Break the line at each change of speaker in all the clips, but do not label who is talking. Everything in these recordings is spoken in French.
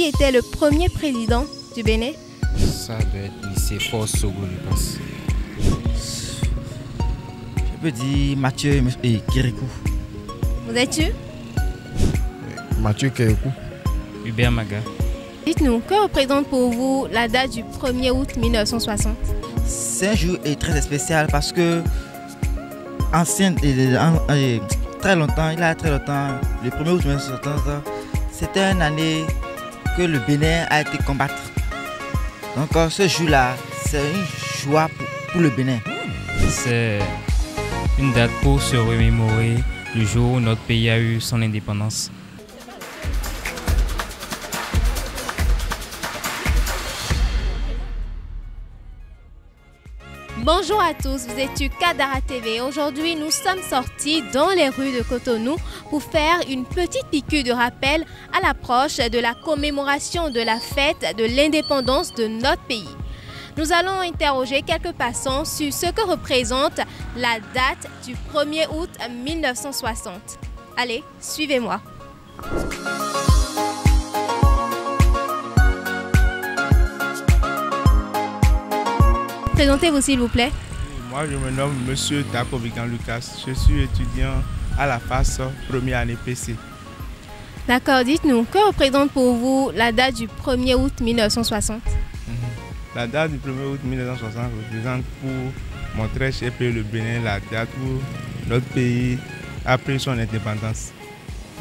Qui était le premier président du Bénin?
Ça doit être lycée Force Sogo, je pense.
Je peux dire Mathieu et Kirikou.
Vous êtes sûr?
Mathieu Kirikou.
Hubert Maga.
Dites-nous, que représente pour vous la date du 1er août 1960?
C'est un jour très spécial parce que très longtemps, il y a très longtemps, le 1er août 1960, c'était une année que le Bénin a été combattu. Donc ce jour-là, c'est une joie pour le Bénin.
C'est une date pour se remémorer le jour où notre pays a eu son indépendance.
Bonjour à tous, vous êtes sur Kadara TV. Aujourd'hui, nous sommes sortis dans les rues de Cotonou pour faire une petite piqûre de rappel à l'approche de la commémoration de la fête de l'indépendance de notre pays. Nous allons interroger quelques passants sur ce que représente la date du 1er août 1960. Allez, suivez-moi. Présentez-vous s'il vous plaît.
Moi je me nomme Monsieur Takovigan Lucas. Je suis étudiant à la FAS première année PC.
D'accord, dites-nous, que représente pour vous la date du 1er août 1960?
La date du 1er août 1960 représente pour mon très cher pays le Bénin la date où notre pays a pris son indépendance.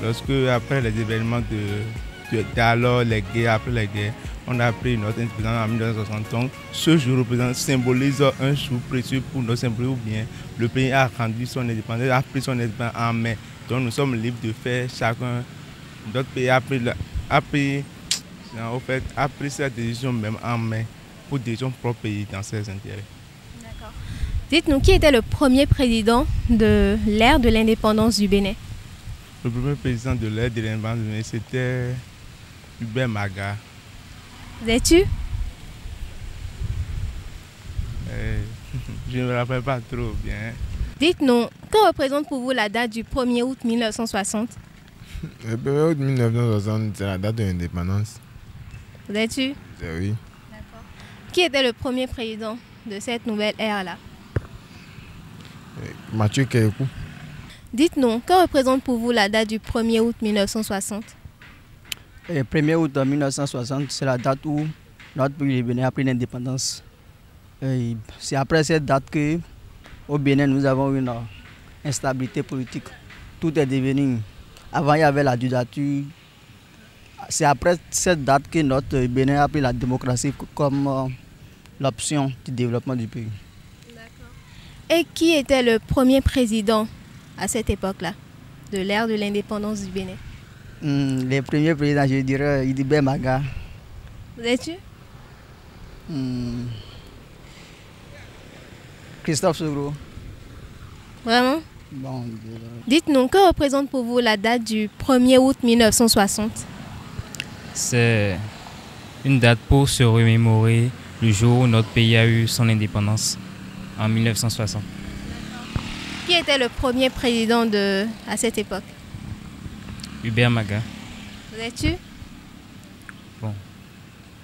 Lorsque après les événements d'alors, les guerres, après les guerres, on a pris notre indépendance en 1960. Donc, ce jour symbolise un jour précieux pour nos symboliser ou bien le pays a rendu son indépendance, a pris son indépendance en main. Donc, nous sommes libres de faire chacun. Notre pays a pris cette décision même en main pour diriger son propre pays dans ses intérêts.
D'accord. Dites-nous, qui était le premier président de l'ère de l'indépendance du Bénin?
Le premier président de l'ère de l'indépendance du Bénin, c'était Hubert Maga.
Vous êtes sûr?
Je ne me rappelle pas trop bien.
Dites-nous, que représente pour vous la date du 1er août 1960?
Le 1er août 1960, c'est la date de l'indépendance.
Vous êtes sûr?
Oui.
D'accord. Qui était le premier président de cette nouvelle ère-là?
Mathieu Kirikou.
Dites-nous, que représente pour vous la date du 1er août 1960?
Le 1er août 1960, c'est la date où notre pays, le Bénin, a pris l'indépendance. C'est après cette date qu'au Bénin, nous avons une instabilité politique. Tout est devenu... Avant, il y avait la dictature. C'est après cette date que notre Bénin a pris la démocratie comme l'option du développement du pays.
Et qui était le premier président à cette époque-là, de l'ère de l'indépendance du Bénin?
Les premiers présidents, je dirais Hubert Maga.
Vous êtes sûr?
Christophe Sogro.
Vraiment?
Bon,
dites-nous, que représente pour vous la date du 1er août 1960?
C'est une date pour se remémorer le jour où notre pays a eu son indépendance, en 1960.
Qui était le premier président à cette époque?
Hubert Maga.
Vous êtes sûr?
Bon,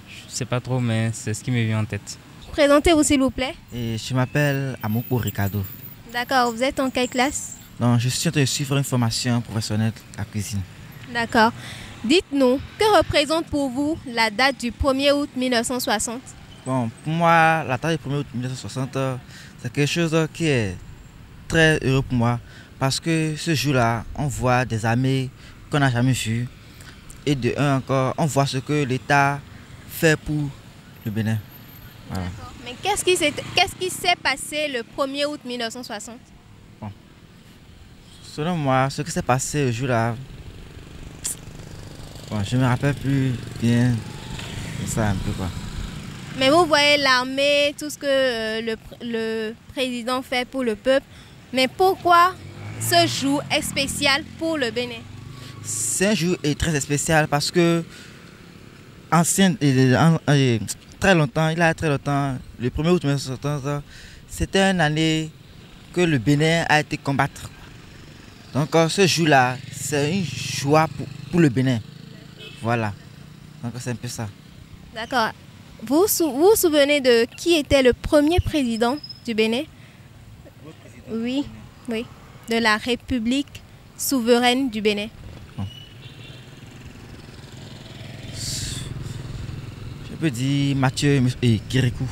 je ne sais pas trop, mais c'est ce qui me vient en tête.
Présentez-vous s'il vous plaît.
Et je m'appelle Amouko Ricardo.
D'accord, vous êtes en quelle classe?
Non, je suis en train de suivre une formation professionnelle à la cuisine.
D'accord. Dites-nous, que représente pour vous la date du 1er août 1960?
Bon, pour moi, la date du 1er août 1960, c'est quelque chose qui est très heureux pour moi. Parce que ce jour-là, on voit des armées qu'on n'a jamais vues. Et de un encore, on voit ce que l'État fait pour le Bénin. Voilà.
Mais qu'est-ce qui s'est passé le 1er août 1960?
Bon. Selon moi, ce qui s'est passé le jour-là, bon, je ne me rappelle plus bien de ça un peu quoi.
Mais vous voyez l'armée, tout ce que le président fait pour le peuple. Mais pourquoi ce jour est spécial pour le Bénin?
C'est un jour très spécial parce que très longtemps, il y a très longtemps, le 1er août 1960, c'était une année que le Bénin a été combattu. Donc ce jour-là, c'est une joie pour le Bénin. Voilà. Donc c'est un peu ça.
D'accord. Vous souvenez de qui était le premier président du Bénin? Oui, oui. De la République souveraine du Bénin.
Je peux dire Mathieu et Kirikou.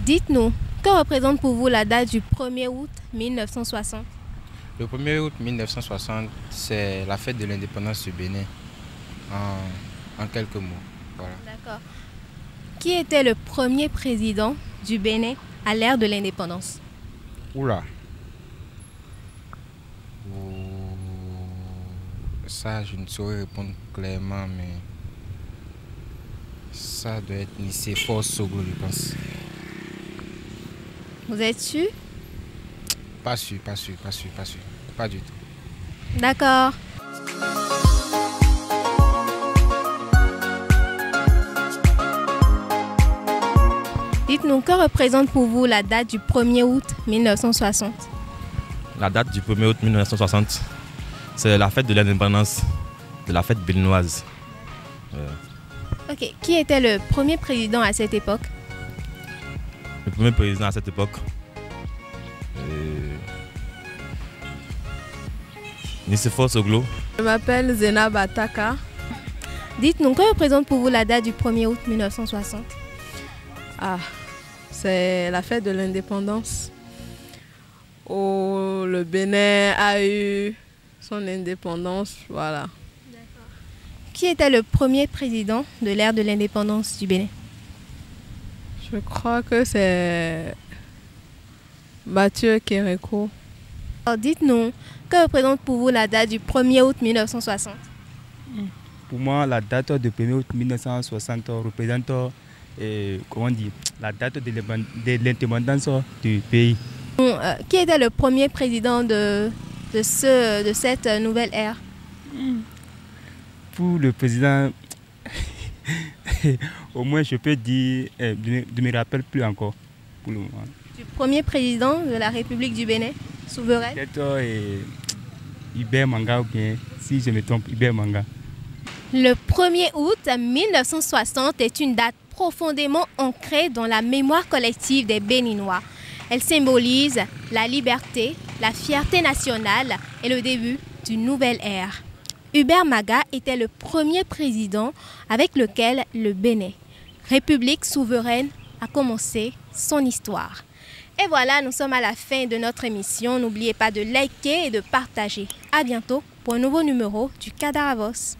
Dites-nous, que représente pour vous la date du 1er août 1960?
Le 1er août 1960, c'est la fête de l'indépendance du Bénin. En quelques mots. Voilà.
D'accord. Qui était le premier président du Bénin à l'ère de l'indépendance?
Oula. Ça, je ne saurais répondre clairement, mais ça doit être Nicéphore Soglo, je pense.
Vous êtes sûr?
Pas sûr. Pas du tout.
D'accord. Dites-nous, que représente pour vous la date du 1er août 1960?
La date du 1er août 1960, c'est la fête de l'indépendance, de la fête béninoise.
Ok. Qui était le premier président à cette époque?
Le premier président à cette époque, Nicéphore Soglo.
Je m'appelle Zena Bataka.
Dites-nous, que représente pour vous la date du 1er août 1960?
C'est la fête de l'indépendance où le Bénin a eu son indépendance. Voilà.
Qui était le premier président de l'ère de l'indépendance du Bénin?
Je crois que c'est Mathieu Kirikou.
Alors dites-nous, que représente pour vous la date du 1er août 1960?
Pour moi, la date du 1er août 1960 représente la date de l'indépendance du pays.
Qui était le premier président de cette nouvelle ère?
Pour le président, au moins je peux dire, je ne me rappelle plus encore pour le moment.
Du premier président de la République du Bénin, souveraine?
Peut-être Hubert Manga ou bien, si je me trompe, Hubert Manga.
Le 1er août 1960 est une date profondément ancrée dans la mémoire collective des Béninois. Elle symbolise la liberté, la fierté nationale et le début d'une nouvelle ère. Hubert Manga était le premier président avec lequel le Bénin, République souveraine, a commencé son histoire. Et voilà, nous sommes à la fin de notre émission. N'oubliez pas de liker et de partager. À bientôt pour un nouveau numéro du Cadaravos.